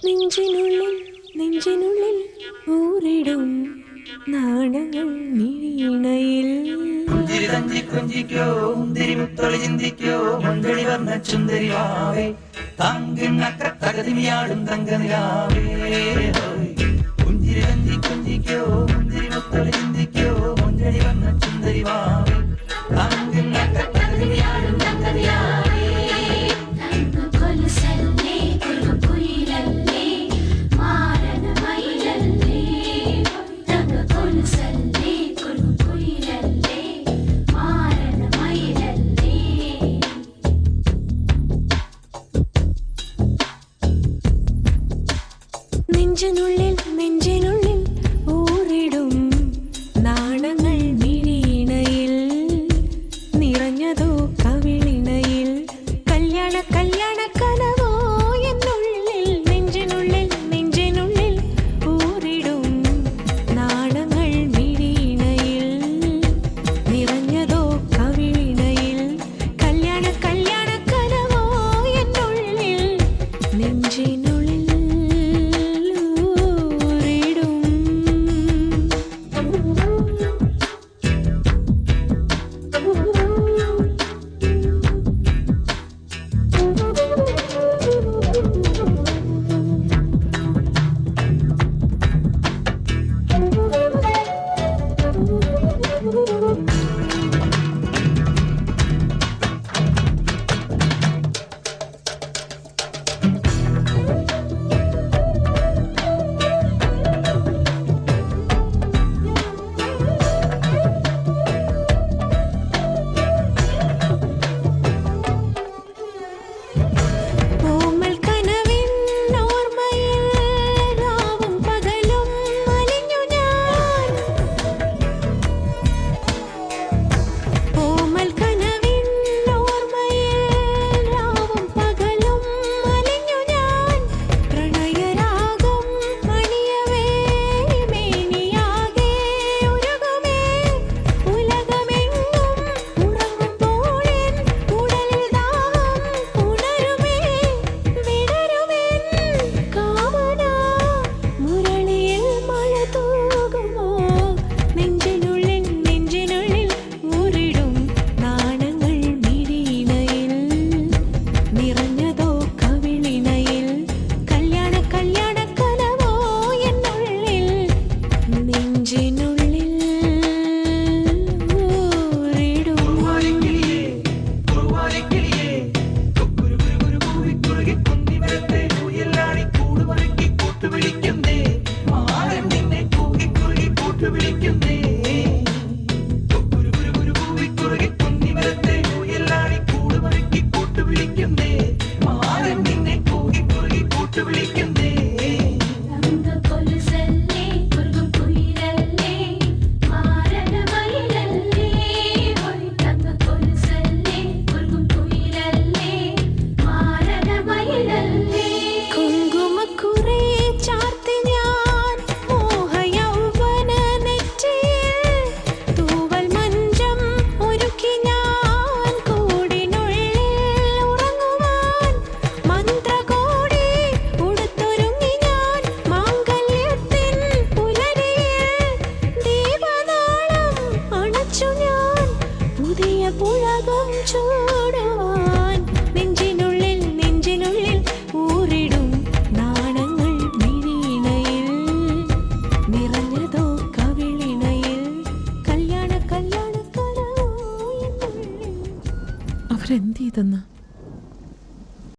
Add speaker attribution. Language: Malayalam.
Speaker 1: നെഞ്ചിനുള്ളിൽ നെഞ്ചിനുള്ളിൽ ഊരിടും നാണങ്ങൾ മിഴിയിണയിൽ
Speaker 2: പുഞ്ചിരി തഞ്ചി കുഞ്ചിക്കോ മുന്തിരി മുത്തൊളി ചിന്തിക്കോ മുന്തടി വന്ന ചുന്ദരി വാവേ തങ്കിണ്ണക്ക തകതിമിയാടും തങ്കനിലാവേ പുഞ്ചിരി തഞ്ചി കുഞ്ചിക്കോ മുന്തിരി മുത്തൊളി ചിന്തിക്കോ മുന്തടി വന്ന ചുന്ദരി വാവേ തങ്കിണ്ണക്ക തകതിമിയാടും തങ്കനിലാവേ
Speaker 1: നെഞ്ചിനുള്ളിൽ നെഞ്ചിനുള്ളിൽ ഊറിടും നാണങ്ങൾ മിഴിയിണയിൽ നിറഞ്ഞതോ കവിളിണയിൽ കല്യാണ കല്യാണ കനവോ എന്നുള്ളിൽ നെഞ്ചിനുള്ളിൽ നെഞ്ചിനുള്ളിൽ ഊറിടും നാണങ്ങൾ മിഴിയിണയിൽ നിറഞ്ഞതോ കവിളിണയിൽ കല്യാണ കല്യാണ കനവോ എന്നുള്ളിൽ നെഞ്ചിനുള്ളിൽ പുളകം ചൂടുവാൻ നെഞ്ചിനുള്ളിൽ നെഞ്ചിനുള്ളിൽ ഊറിടും നാണങ്ങൾ മിഴിയിണയിൽ നിറഞ്ഞതോ കവിളിണയിൽ കല്യാണ കല്യാണ കനവോ എന്നുള്ളിൽ.
Speaker 3: അവരെന്ത് ചെയ്തെന്ന്